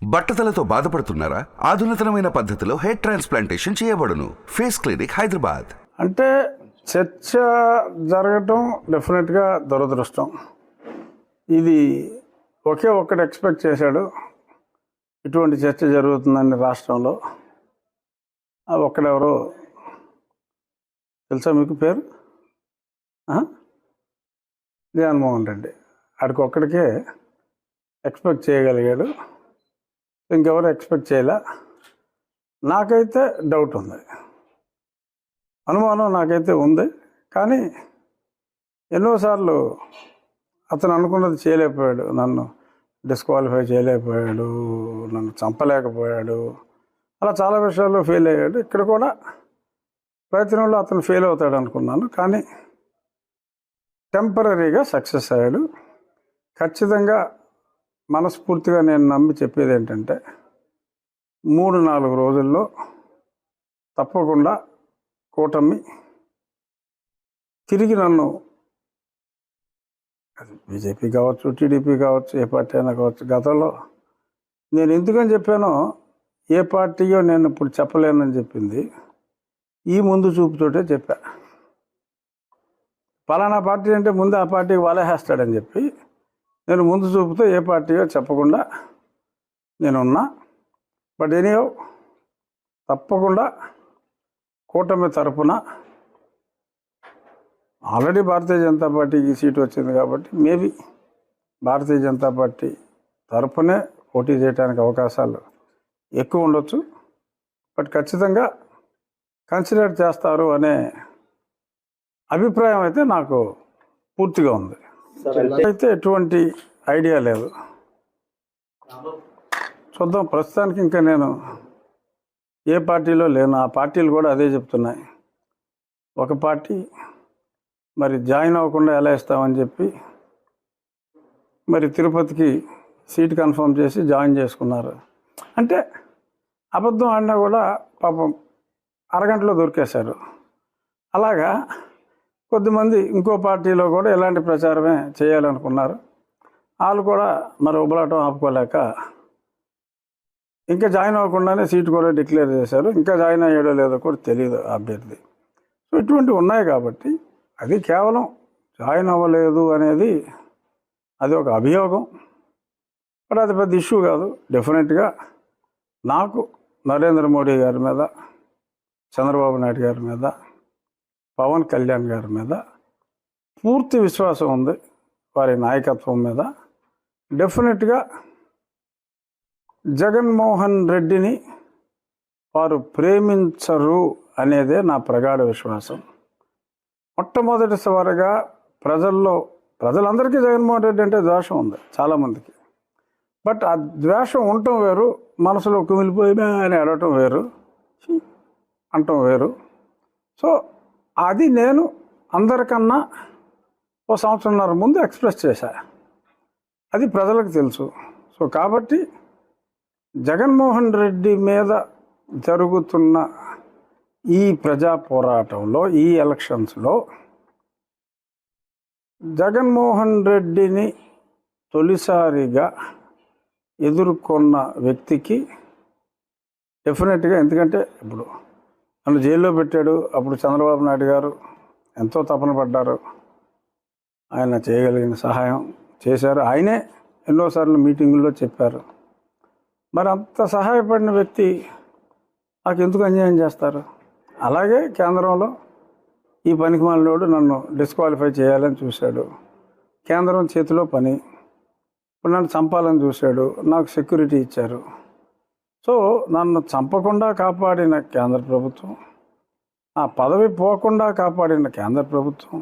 బట్టతలతో బాధపడుతున్నారా? ఆధునితనమైన పద్ధతిలో hair transplantation చేయబడును. Face clinic, Hyderabad. అంటే చర్చ జరగటం డెఫినెట్గా దురదృష్టం. ఇది ఒక్కడు ఎక్స్పెక్ట్ చేశాడు ఇటువంటి చర్చ జరుగుతుందని రాష్ట్రంలో. ఒక్కడెవరో తెలుసా మీకు? పేరు జగన్మోహన్ రెడ్డి. ఆడికి ఒక్కడికే ఎక్స్పెక్ట్ చేయగలిగాడు, ఇంకెవరు ఎక్స్పెక్ట్ చేయలే. నాకైతే డౌట్ ఉంది, అనుమానం నాకైతే ఉంది. కానీ ఎన్నోసార్లు అతను అనుకున్నది చేయలేకపోయాడు. నన్ను డిస్క్వాలిఫై చేయలేకపోయాడు, నన్ను చంపలేకపోయాడు, అలా చాలా విషయాల్లో ఫెయిల్ అయ్యాడు. ఇక్కడ కూడా ప్రయత్నంలో అతను ఫెయిల్ అవుతాడు అనుకున్నాను, కానీ టెంపరీగా సక్సెస్ అయ్యాడు. ఖచ్చితంగా మనస్ఫూర్తిగా నేను నమ్మి చెప్పేది ఏంటంటే 3-4 రోజుల్లో తప్పకుండా కూటమి తిరిగి నన్ను, అది బీజేపీ కావచ్చు, టీడీపీ కావచ్చు, ఏ పార్టీ అయినా కావచ్చు, గతంలో నేను ఎందుకని చెప్పానో, ఏ పార్టీయో నేను ఇప్పుడు చెప్పలేనని చెప్పింది ఈ ముందు చూపుతోటే చెప్పా. పలానా పార్టీ అంటే ముందు ఆ పార్టీకి వలేసేస్తాడని చెప్పి నేను ముందు చూపుతో ఏ పార్టీయో చెప్పకుండా నేనున్నా. బట్ ఎనీహౌ తప్పకుండా కూటమి తరపున ఆల్రెడీ భారతీయ జనతా పార్టీకి సీటు వచ్చింది కాబట్టి మేబీ భారతీయ జనతా పార్టీ తరపునే పోటీ చేయడానికి అవకాశాలు ఎక్కువ ఉండొచ్చు. బట్ ఖచ్చితంగా కన్సిడర్ చేస్తారు అనే అభిప్రాయం అయితే నాకు పూర్తిగా ఉంది. అయితే ఎటువంటి ఐడియా లేదు, చూద్దాం. ప్రస్తుతానికి ఇంకా నేను ఏ పార్టీలో లేను. ఆ పార్టీలు కూడా అదే చెప్తున్నాయి. ఒక పార్టీ మరి జాయిన్ అవ్వకుండా ఎలా ఇస్తామని చెప్పి మరి తిరుపతికి సీట్ కన్ఫర్మ్ చేసి జాయిన్ చేసుకున్నారు. అంటే అబద్ధం ఆడినా కూడా పాపం అరగంటలో దొరికేశారు. అలాగా కొద్దిమంది ఇంకో పార్టీలో కూడా ఇలాంటి ప్రచారమే చేయాలనుకున్నారు. వాళ్ళు కూడా మరి ఉబలాటం ఆపుకోలేక ఇంకా జాయిన్ అవ్వకుండానే సీటు కూడా డిక్లేర్ చేశారు. ఇంకా జాయిన్ అయ్యాడో లేదో కూడా తెలియదు అభ్యర్థి. సో ఇటువంటివి ఉన్నాయి కాబట్టి అది కేవలం జాయిన్ అవ్వలేదు అనేది అది ఒక అభియోగం. బట్ అది పెద్ద ఇష్యూ కాదు. డెఫినెట్గా నాకు నరేంద్ర మోడీ గారి మీద, చంద్రబాబు నాయుడు గారి మీద, పవన్ కళ్యాణ్ గారి మీద పూర్తి విశ్వాసం ఉంది. వారి నాయకత్వం మీద డెఫినెట్గా జగన్మోహన్ రెడ్డిని వారు ప్రేమించరు అనేదే నా ప్రగాఢ విశ్వాసం. మొట్టమొదటిసారిగా ప్రజలందరికీ జగన్మోహన్ రెడ్డి అంటే ద్వేషం ఉంది చాలామందికి. బట్ ఆ ద్వేషం ఉండటం వేరు, మనసులో కుమిలిపోయినా అని అడగటం వేరు, అంటం వేరు. సో అది నేను అందరికన్నా 1 సంవత్సరంన్నర ముందు ఎక్స్ప్రెస్ చేశా. అది ప్రజలకు తెలుసు. సో కాబట్టి జగన్మోహన్ రెడ్డి మీద జరుగుతున్న ఈ ప్రజా పోరాటంలో, ఈ ఎలక్షన్స్లో జగన్మోహన్ రెడ్డిని తొలిసారిగా ఎదుర్కొన్న వ్యక్తికి డెఫినెట్గా, ఎందుకంటే ఇప్పుడు నన్ను జైల్లో పెట్టాడు, అప్పుడు చంద్రబాబు నాయుడు గారు ఎంతో తపన పడ్డారు, ఆయన చేయగలిగిన సహాయం చేశారు. ఆయనే ఎన్నోసార్లు మీటింగుల్లో చెప్పారు. మరి అంత సహాయపడిన వ్యక్తి నాకు ఎందుకు అన్యాయం చేస్తారు? అలాగే కేంద్రంలో ఈ పనికిమాలినోడు నన్ను డిస్క్వాలిఫై చేయాలని చూశాడు. కేంద్రం చేతిలో పని, ఇప్పుడు నన్ను చంపాలని చూశాడు. నాకు సెక్యూరిటీ ఇచ్చారు. సో నన్ను చంపకుండా కాపాడిన కేంద్ర ప్రభుత్వం, ఆ పదవి పోకుండా కాపాడిన కేంద్ర ప్రభుత్వం,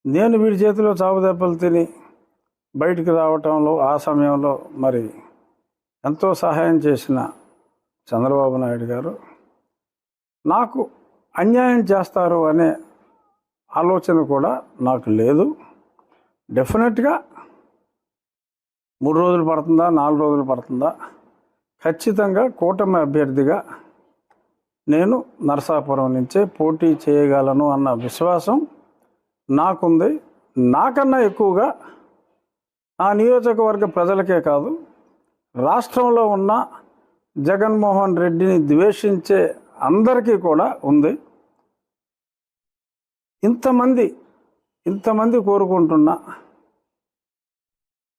నేను వీడి చేతిలో చావు దెబ్బలు తిని బయటికి రావటంలో ఆ సమయంలో మరి ఎంతో సహాయం చేసిన చంద్రబాబు నాయుడు గారు నాకు అన్యాయం చేస్తారు అనే ఆలోచన కూడా నాకు లేదు. డెఫినెట్గా 3 రోజులు పడుతుందా, 4 రోజులు పడుతుందా, ఖచ్చితంగా కూటమి అభ్యర్థిగా నేను నరసాపురం నుంచే పోటీ చేయగలను అన్న విశ్వాసం నాకుంది. నాకన్నా ఎక్కువగా ఆ నియోజకవర్గ ప్రజలకే కాదు, రాష్ట్రంలో ఉన్న జగన్మోహన్ రెడ్డిని ద్వేషించే అందరికీ కూడా ఉంది. ఇంతమంది కోరుకుంటున్న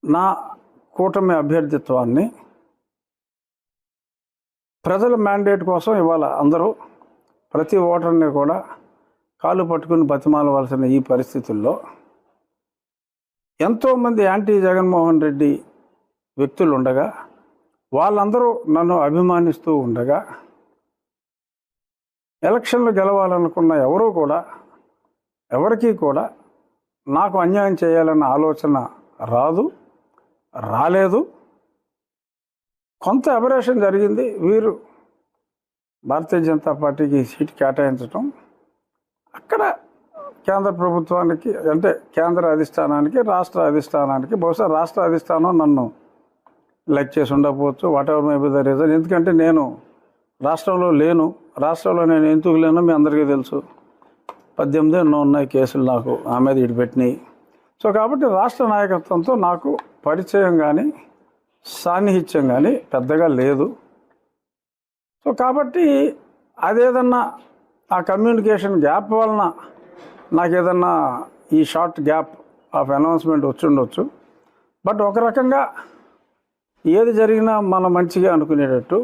నా కూటమి అభ్యర్థిత్వాన్ని ప్రజల మ్యాండేట్ కోసం ఇవాళ అందరూ ప్రతి ఓటర్ని కూడా కాలు పట్టుకుని బతిమాలవలసిన ఈ పరిస్థితుల్లో ఎంతోమంది యాంటీ జగన్మోహన్ రెడ్డి వ్యక్తులు ఉండగా, వాళ్ళందరూ నన్ను అభిమానిస్తూ ఉండగా, ఎలక్షన్లు గెలవాలనుకున్న ఎవరికీ కూడా నాకు అన్యాయం చేయాలన్న ఆలోచన రాలేదు. కొంత అబరేషన్ జరిగింది. వీరు భారతీయ జనతా పార్టీకి సీటు కేటాయించడం, అక్కడ కేంద్ర ప్రభుత్వానికి అంటే కేంద్ర అధిష్టానానికి, రాష్ట్ర అధిష్టానానికి, బహుశా రాష్ట్ర అధిష్టానం నన్ను లైక్ చేసి ఉండకపోవచ్చు, what ever may be the reason. ఎందుకంటే నేను రాష్ట్రంలో లేను. రాష్ట్రంలో నేను ఎందుకు లేనో మీ అందరికీ తెలుసు. 18 ఎన్నో ఉన్నాయి కేసులు నాకు ఆ మీద ఇడిపెట్టినాయి. సో కాబట్టి రాష్ట్ర నాయకత్వంతో నాకు పరిచయం కానీ సాన్నిహిత్యం కానీ పెద్దగా లేదు. సో కాబట్టి అదేదన్నా ఆ కమ్యూనికేషన్ గ్యాప్ వలన నాకేదన్నా ఈ షార్ట్ గ్యాప్ ఆఫ్ అనౌన్స్మెంట్ వచ్చి ఉండొచ్చు. బట్ ఒక రకంగా ఏది జరిగినా మన మంచిగా అనుకునేటట్టు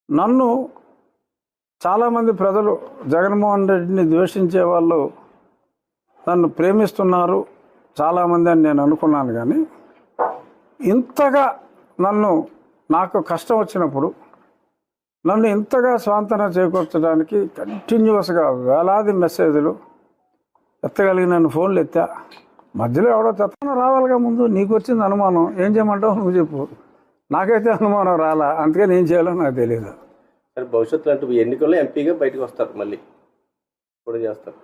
నన్ను చాలామంది ప్రజలు జగన్మోహన్ రెడ్డిని ద్వేషించే వాళ్ళు నన్ను ప్రేమిస్తున్నారు చాలామంది అని నేను అనుకున్నాను. కానీ ఇంతగా నాకు కష్టం వచ్చినప్పుడు నన్ను ఇంతగా స్వాంతన చేకూర్చడానికి కంటిన్యూస్గా వేలాది మెసేజ్లు ఎత్తగలిగి నన్ను ఫోన్లు ఎత్తా. మధ్యలో ఎవడో తెత్తనం రావాలిగా, ముందు నీకు వచ్చింది అనుమానం, ఏం చేయమంటావు నువ్వు చెప్పు. నాకైతే అనుమానం రాలా, అందుకని ఏం చేయాలో నాకు తెలియదు. సరే, భవిష్యత్తులో అంటే ఎన్నికల్లో ఎంపీగా బయటకు వస్తారు, మళ్ళీ ఇప్పుడు చేస్తారు.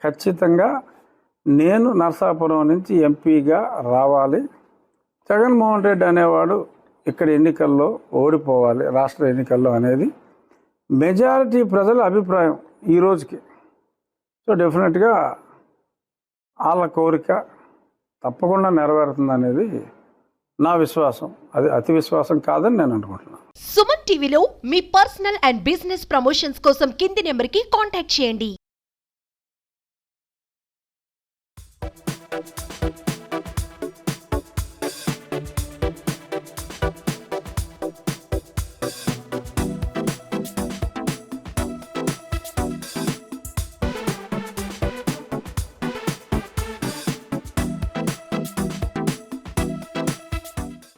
ఖచ్చితంగా నేను నరసాపురం నుంచి ఎంపీగా రావాలి. జగన్మోహన్ రెడ్డి అనేవాడు ఇక్కడ ఎన్నికల్లో ఓడిపోవాలి, రాష్ట్ర ఎన్నికల్లో అనేది మెజారిటీ ప్రజల అభిప్రాయం ఈ రోజుకి. సో డెఫినెట్గా వాళ్ళ కోరిక తప్పకుండా నెరవేరుతుంది అనేది నా విశ్వాసం. అది అతి విశ్వాసం కాదని నేను అనుకుంటున్నాను. సుమన్ టీవీలో మీ పర్సనల్ అండ్ బిజినెస్ ప్రమోషన్స్ కోసం కింది నెంబర్కి కాంటాక్ట్ చేయండి.